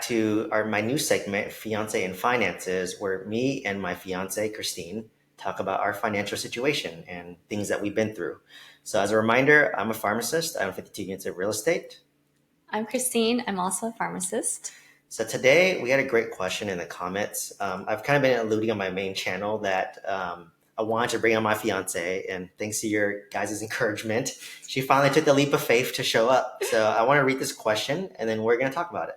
to my new segment, Fiance and Finances, where me and my fiance, Christine, talk about our financial situation and things that we've been through. So, as a reminder, I'm a pharmacist. I own 52 units of real estate. I'm Christine. I'm also a pharmacist. So, today we had a great question in the comments. I've kind of been alluding on my main channel that I wanted to bring on my fiance, and thanks to your guys' encouragement, she finally took the leap of faith to show up. So, I want to read this question and then we're going to talk about it.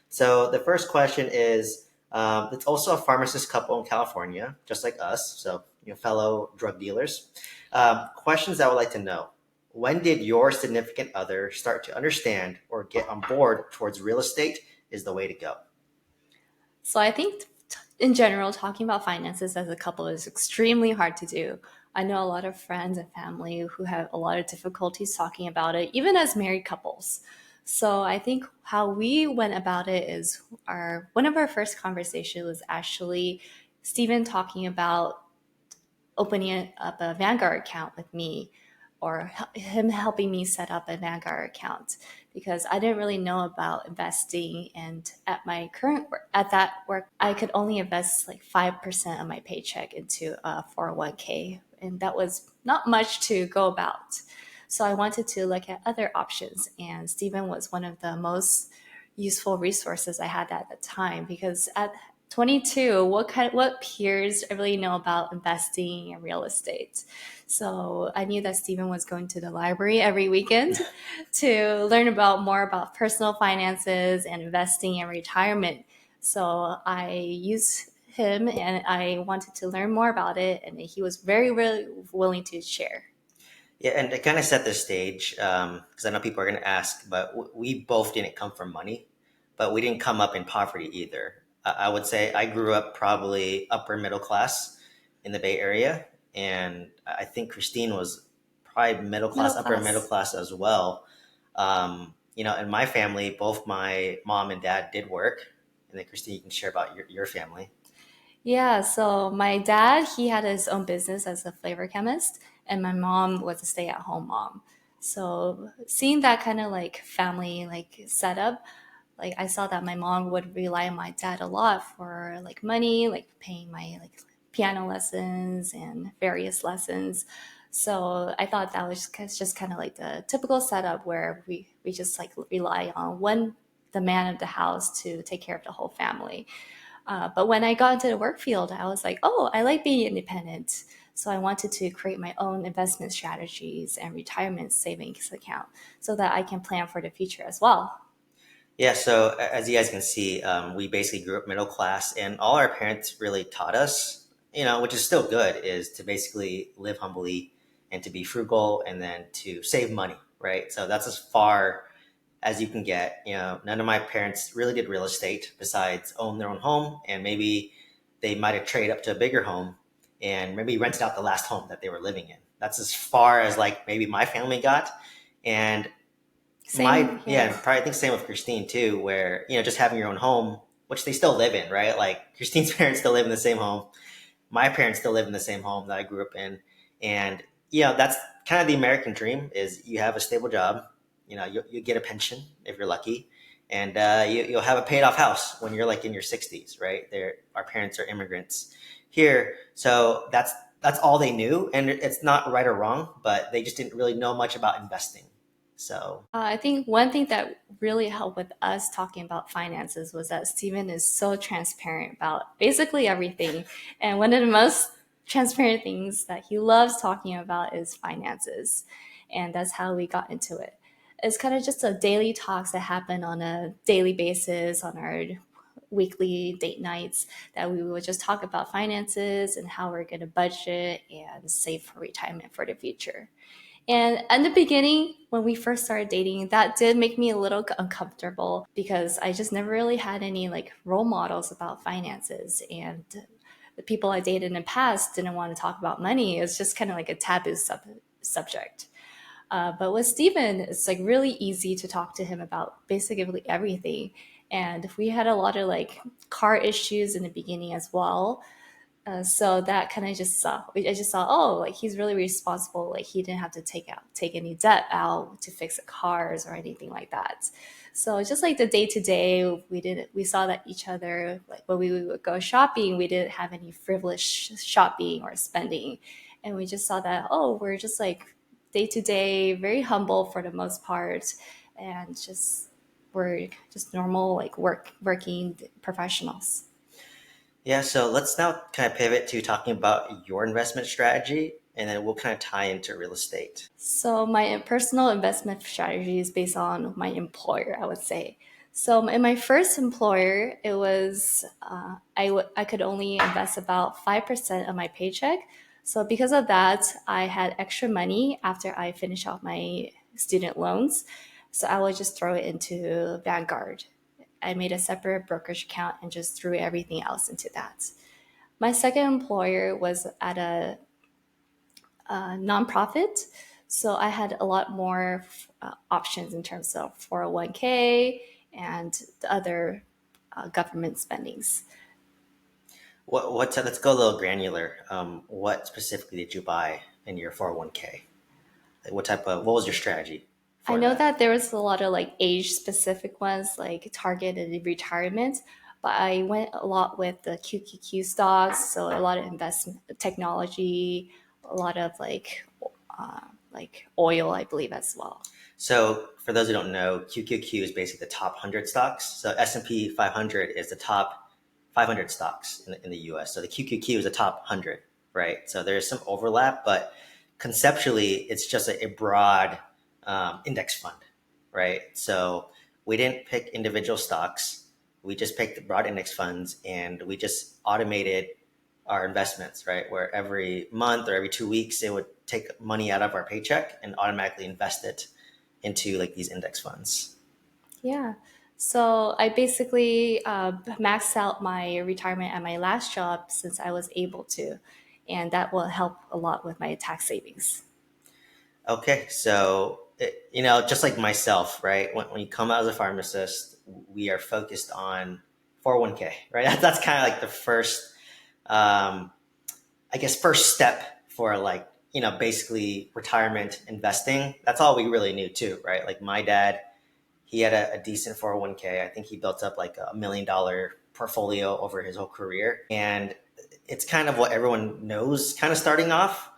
So the first question is, it's also a pharmacist couple in California, just like us, so fellow drug dealers. Questions I would like to know: when did your significant other start to understand or get on board towards real estate is the way to go? So I think in general, talking about finances as a couple is extremely hard to do. I know a lot of friends and family who have a lot of difficulties talking about it, even as married couples. So I think how we went about it is one of our first conversations was actually Stephen talking about opening up a Vanguard account with me or him helping me set up a Vanguard account because I didn't really know about investing. And at my current work, at that work, I could only invest like 5% of my paycheck into a 401k. And that was not much to go about. So I wanted to look at other options. And Stephen was one of the most useful resources I had at the time because at 22, what peers really know about investing and real estate? So I knew that Stephen was going to the library every weekend to learn about more about personal finances and investing and retirement. So I used him and I wanted to learn more about it, and he was very, really willing to share. Yeah, and to kind of set the stage, because I know people are going to ask, but we both didn't come from money, but we didn't come up in poverty either. I would say I grew up probably upper middle class in the Bay Area, and I think Christine was probably middle Middle class, upper middle class. class as well. In my family, both my mom and dad did work, and then Christine, you can share about your family. Yeah, so my dad, he had his own business as a flavor chemist, and my mom was a stay-at-home mom. So seeing that kind of like family like setup, like I saw that my mom would rely on my dad a lot for like money, like paying my like piano lessons and various lessons. So I thought that was just kind of like the typical setup where we just like rely on one the man of the house to take care of the whole family. But when I got into the work field, I was like, oh, I like being independent. So I wanted to create my own investment strategies and retirement savings account so that I can plan for the future as well. Yeah, so as you guys can see, we basically grew up middle class, and all our parents really taught us, which is still good, is to basically live humbly and to be frugal and then to save money, right? So that's as far as you can get. None of my parents really did real estate besides own their own home, and maybe they might have traded up to a bigger home and maybe rented out the last home that they were living in. That's as far as like maybe my family got. And Same yeah, here. and probably I think same with Christine too, where just having your own home, which they still live in, right? Like Christine's parents still live in the same home. My parents still live in the same home that I grew up in, and that's kind of the American dream: is you have a stable job, you get a pension if you're lucky, and you'll have a paid off house when you're like in your 60s, right? Our parents are immigrants here, so that's all they knew, and it's not right or wrong, but they just didn't really know much about investing. So I think one thing that really helped with us talking about finances was that Steven is so transparent about basically everything. And one of the most transparent things that he loves talking about is finances. And that's how we got into it. It's kind of just a daily talks that happen on a daily basis on our weekly date nights that we would just talk about finances and how we're going to budget and save for retirement for the future. And in the beginning, when we first started dating, that did make me a little uncomfortable because I just never really had any like role models about finances. And the people I dated in the past didn't want to talk about money. It's just kind of like a taboo subject. But with Steven, it's like really easy to talk to him about basically everything. And we had a lot of like car issues in the beginning as well. So that kind of I just saw, oh, like he's really responsible. Like he didn't have to take any debt out to fix the cars or anything like that. So just like the day to day, we saw that each other, like when we would go shopping, we didn't have any frivolous shopping or spending. And we just saw that, oh, we're just like day to day, very humble for the most part. And just, we're just normal, like working professionals. Yeah, so let's now kind of pivot to talking about your investment strategy, and then we'll kind of tie into real estate. So my personal investment strategy is based on my employer, I would say. So in my first employer, it was I could only invest about 5% of my paycheck. So because of that, I had extra money after I finished off my student loans. So I would just throw it into Vanguard. I made a separate brokerage account and just threw everything else into that. My second employer was at a nonprofit. So I had a lot more options in terms of 401k and the other government spendings. Let's go a little granular. What specifically did you buy in your 401k? Like what was your strategy I for know that? that there was a lot of like age specific ones, like targeted retirement, but I went a lot with the QQQ stocks, so a lot of investment technology, a lot of like oil, I believe as well. So for those who don't know, QQQ is basically the top 100 stocks. So S&P 500 is the top 500 stocks in the US. So the QQQ is the top 100, right? So there's some overlap, but conceptually, it's just a broad index fund, right? So we didn't pick individual stocks. We just picked the broad index funds and we just automated our investments, right? Where every month or every 2 weeks, it would take money out of our paycheck and automatically invest it into like these index funds. Yeah. So I basically maxed out my retirement at my last job since I was able to, and that will help a lot with my tax savings. Okay, so just like myself, right? When you come out as a pharmacist, we are focused on 401k, right? That's kind of like the first, um, I guess, first step for like basically retirement investing. That's all we really knew too, right? Like my dad, he had a decent 401k. I think he built up like $1 million portfolio over his whole career. And it's kind of what everyone knows kind of starting off.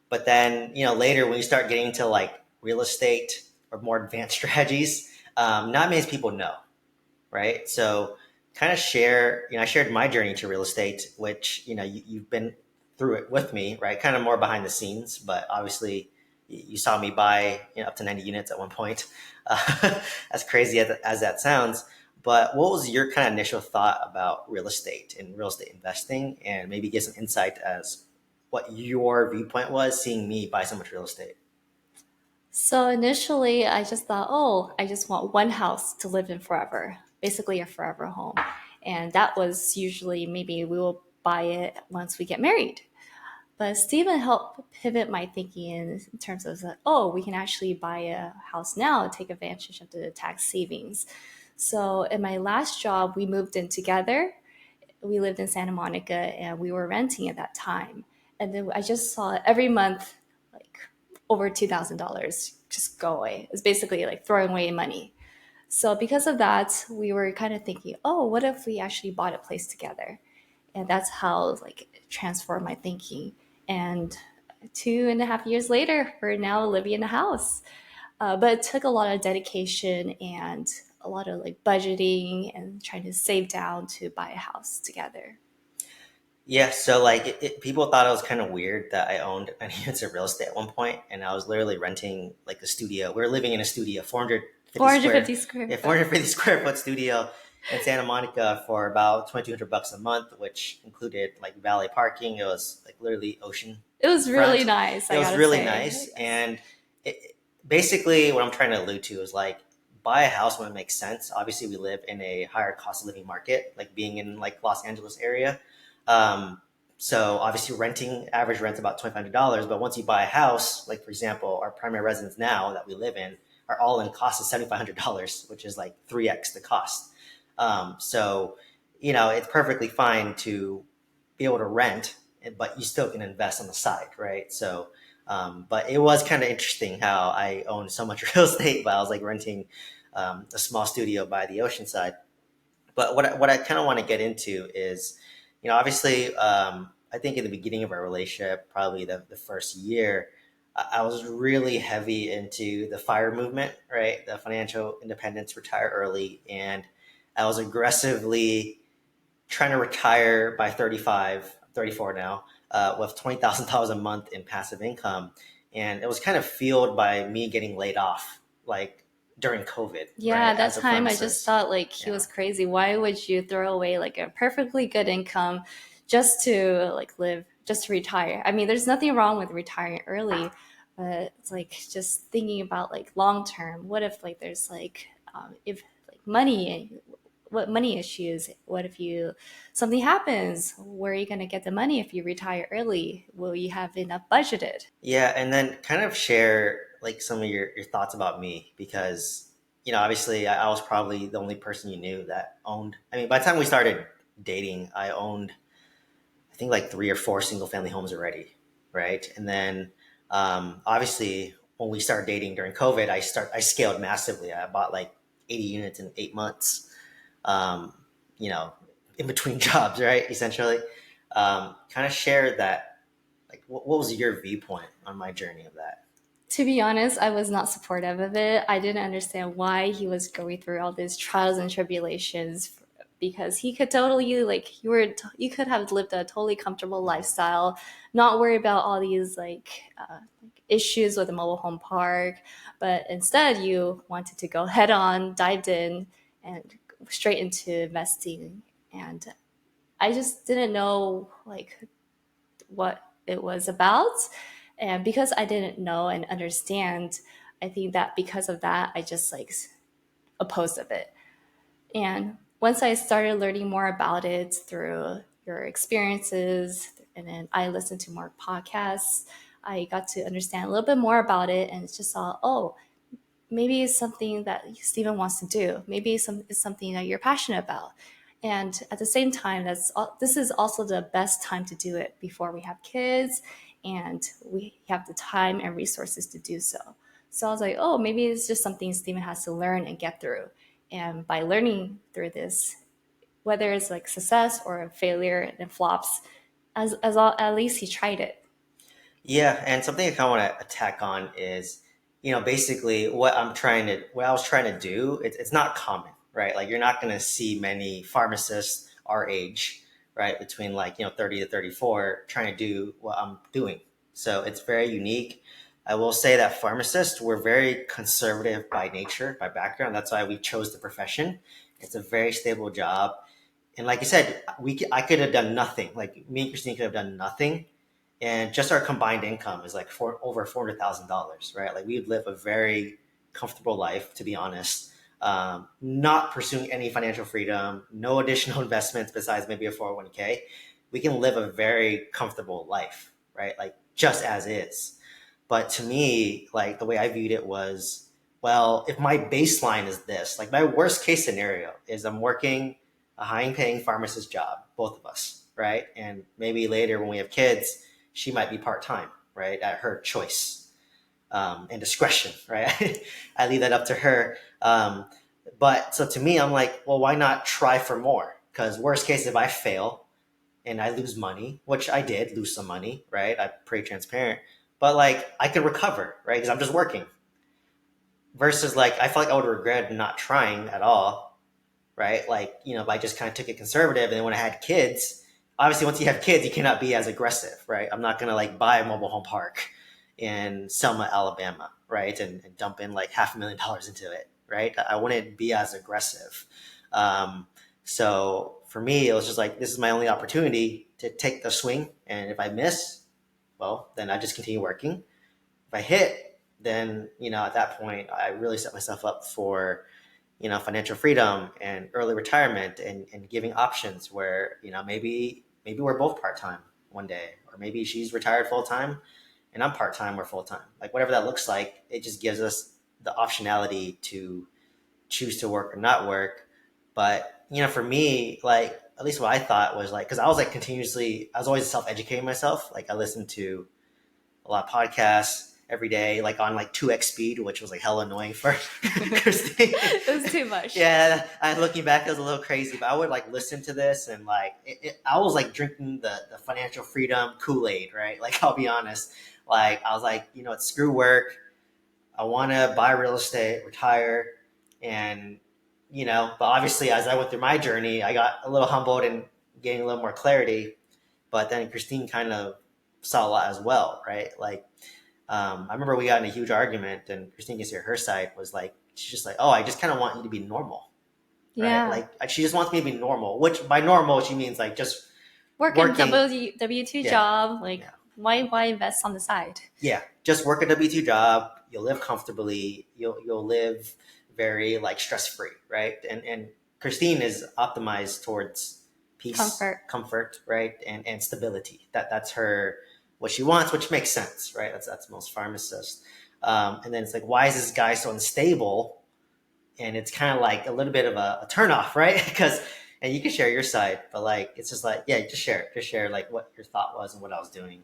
But then, later when you start getting into like real estate or more advanced strategies, not many people know, right? So kind of share, I shared my journey to real estate, which, you've been through it with me, right? Kind of more behind the scenes, but obviously you saw me buy, up to 90 units at one point. As crazy as that sounds. But what was your kind of initial thought about real estate and real estate investing, and maybe get some insight as what your viewpoint was seeing me buy so much real estate? So initially, I just thought, oh, I just want one house to live in forever, basically a forever home. And that was usually maybe we will buy it once we get married. But Stephen helped pivot my thinking in terms of like, oh, we can actually buy a house now and take advantage of the tax savings. So in my last job, we moved in together. We lived in Santa Monica and we were renting at that time. And then I just saw every month like over $2,000 just go away. It's basically like throwing away money. So because of that, we were kind of thinking, oh, what if we actually bought a place together? And that's how like it transformed my thinking. And 2.5 years later, we're now living in a house. But it took a lot of dedication and a lot of like budgeting and trying to save down to buy a house together. Yeah, so like people thought it was kind of weird that I owned an units of real estate at one point, and I was literally renting like a studio. We were living in a studio, 450 450 square, square yeah, foot. 450 square foot studio in Santa Monica for about $2,200 a month, which included like valet parking. It was like literally ocean It was really front. nice, It I was gotta really say. nice, Yes. and basically what I'm trying to allude to is like buy a house when it makes sense. Obviously, we live in a higher cost of living market, like being in like Los Angeles area. Um, so obviously renting average rent's about $2,500, but once you buy a house, like for example, our primary residence now that we live in, our all-in cost is $7,500, which is like 3x the cost. So it's perfectly fine to be able to rent but you still can invest on the side, right? So, but it was kind of interesting how I owned so much real estate, but I was like renting a small studio by the ocean side. But what I kind of want to get into is, obviously, I think in the beginning of our relationship, probably the first year, I was really heavy into the FIRE movement, right? The financial independence, retire early. And I was aggressively trying to retire by 35, 34 now, with $20,000 a month in passive income. And it was kind of fueled by me getting laid off, like during COVID, Yeah, right? at that As a time I just pharmacist. thought like he Yeah. was crazy. Why would you throw away like a perfectly good income just to like live, just to retire? I mean, there's nothing wrong with retiring early, but it's like just thinking about like long term. What if like there's like if like money, what money issues? What if you something happens? Where are you gonna get the money if you retire early? Will you have enough budgeted? Yeah, and then kind of share like some of your thoughts about me because obviously I was probably the only person you knew that owned. I mean, by the time we started dating, I owned I think like three or four single family homes already, right? And then obviously when we started dating during COVID, I scaled massively. I bought like 80 units in 8 months. Um, you know, in between jobs, right? Essentially, kind of share that. Like, what was your viewpoint on my journey of that? To be honest, I was not supportive of it. I didn't understand why he was going through all these trials and tribulations because he could totally like you could have lived a totally comfortable lifestyle, not worry about all these like issues with the mobile home park, but instead you wanted to go head on, dived in, and straight into investing. And I just didn't know like what it was about. And because I didn't know and understand, I think that because of that, I just like opposed of it. And once I started learning more about it through your experiences, and then I listened to more podcasts, I got to understand a little bit more about it and just saw, oh, maybe it's something that Stephen wants to do. Maybe it's something that you're passionate about. And at the same time, this is also the best time to do it before we have kids and we have the time and resources to do so. So I was like, oh, maybe it's just something Stephen has to learn and get through. And by learning through this, whether it's like success or a failure and flops, at least he tried it. Yeah, and something I kind of want to attack on is, basically what I was trying to do. It's not common, right? Like you're not going to see many pharmacists our age, right, between like 30 to 34, trying to do what I'm doing. So it's very unique. I will say that pharmacists were very conservative by nature, by background. That's why we chose the profession. It's a very stable job, and like you said, I could have done nothing. Like me and Christine could have done nothing, and just our combined income is like over $400,000, right? Like we'd live a very comfortable life, to be honest. Not pursuing any financial freedom, no additional investments besides maybe a 401k. We can live a very comfortable life, right? Like just as is. But to me, like the way I viewed it was, well, if my baseline is this, like my worst case scenario is I'm working a high paying pharmacist job, both of us, right? And maybe later when we have kids, she might be part time, right? At her choice and discretion, right? I leave that up to her. But so to me, I'm like, well, why not try for more? Because worst case, if I fail and I lose money, which I did lose some money, right? I'm pretty transparent, but like I could recover, right? Because I'm just working. Versus like I feel like I would regret not trying at all, right? Like, I just kind of took it conservative. And then when I had kids, obviously, once you have kids, you cannot be as aggressive, right? I'm not going to like buy a mobile home park in Selma, Alabama, right? And dump in like $500,000 into it, right? I wouldn't be as aggressive. Um, so for me, it was just like, this is my only opportunity to take the swing. And if I miss, well, then I just continue working. If I hit, then, at that point, I really set myself up for financial freedom and early retirement and giving options where, maybe we're both part-time one day, or maybe she's retired full-time and I'm part-time or full-time. Like whatever that looks like, it just gives us the optionality to choose to work or not work. But, for me, like at least what I thought was like, because I was like continuously, I was always self-educating myself. Like I listened to a lot of podcasts every day, like on like 2x speed, which was like hella annoying for Christine. It was too much. Yeah, looking back, it was a little crazy, but I would like listen to this and like I was like drinking the financial freedom Kool-Aid, right? Like I'll be honest, like I was like, it's screw work. I want to buy real estate, retire, and but obviously as I went through my journey, I got a little humbled and getting a little more clarity. But then Christine kind of saw a lot as well, right? Like I remember we got in a huge argument, and Christine can see her side was like, she's just like, oh, I just kind of want you to be normal, right? Yeah. Like she just wants me to be normal, which by normal she means like just Work a working. W-2 Yeah, job. Like, yeah, why invest on the side? yeah. Just work a W-2 job. You'll live comfortably. You'll live very like stress free, right? And Christine is optimized towards peace, Comfort. comfort, right, and stability. That's her what she wants, which makes sense, right? That's most pharmacists. And then it's like, why is this guy so unstable? And it's kind of like a little bit of a turnoff, right? Because and you can share your side, but like it's just like, yeah, just share like what your thought was and what I was doing.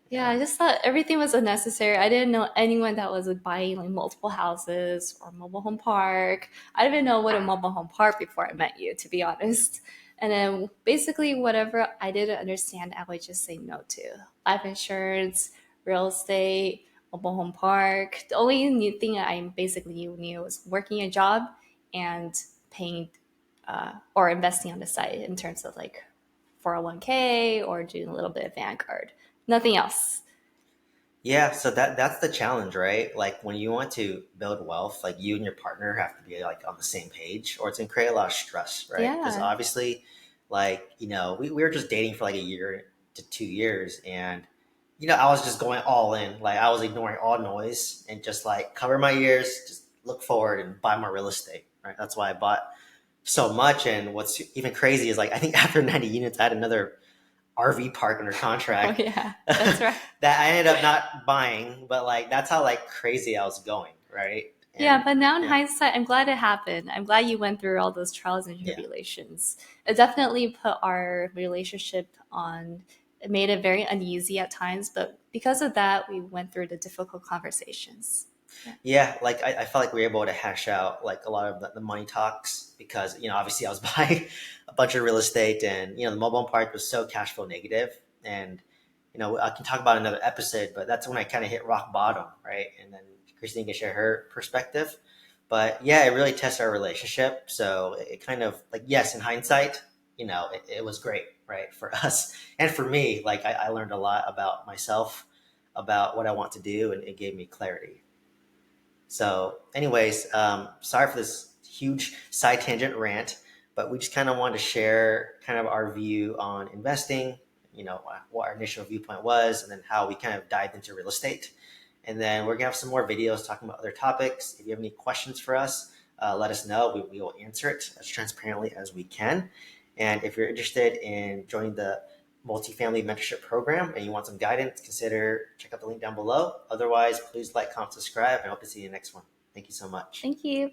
Yeah, Yeah. I just thought everything was unnecessary. I didn't know anyone that was like buying like multiple houses or mobile home park. I didn't even know what a mobile home park before I met you, to be honest. And then basically whatever I didn't understand, I would just say no to. Life insurance, real estate, mobile home park. The only new thing I basically knew was working a job and paying or investing on the side in terms of like 401k or doing a little bit of Vanguard. Nothing else. Yeah, so that's the challenge, right? Like when you want to build wealth, like you and your partner have to be like on the same page, or it's gonna create a lot of stress, right? Because Yeah. obviously, like we were just dating for like a year to 2 years, and I was just going all in. Like I was ignoring all noise and just like cover my ears, just look forward and buy more real estate, right? That's why I bought so much. And what's even crazy is like I think after 90 units, I had another RV park under Oh contract yeah, that's right. that I ended up not buying, but like that's how like crazy I was going, right? Yeah, And but now in yeah, hindsight, I'm glad it happened. I'm glad you went through all those trials and yeah, tribulations. It definitely put our relationship on, it made it very uneasy at times, but because of that, we went through the difficult conversations. Yeah. yeah. Like I felt like we were able to hash out like a lot of the money talks because obviously I was buying a bunch of real estate, and the mobile home park was so cash flow negative, and I can talk about another episode, but that's when I kind of hit rock bottom, right? And then Christine can share her perspective. But yeah, it really tests our relationship. So it kind of like, yes, in hindsight, it was great, right? For us and for me, like I learned a lot about myself, about what I want to do, and it gave me clarity. So, anyways, sorry for this huge side tangent rant, but we just kind of wanted to share kind of our view on investing, what our initial viewpoint was, and then how we kind of dived into real estate. And then we're gonna have some more videos talking about other topics. If you have any questions for us, let us know. We will answer it as transparently as we can. And if you're interested in joining the multifamily mentorship program and you want some guidance, consider check out the link down below. Otherwise, please like, comment, subscribe, and I hope to see you in the next one. Thank you so much. Thank you.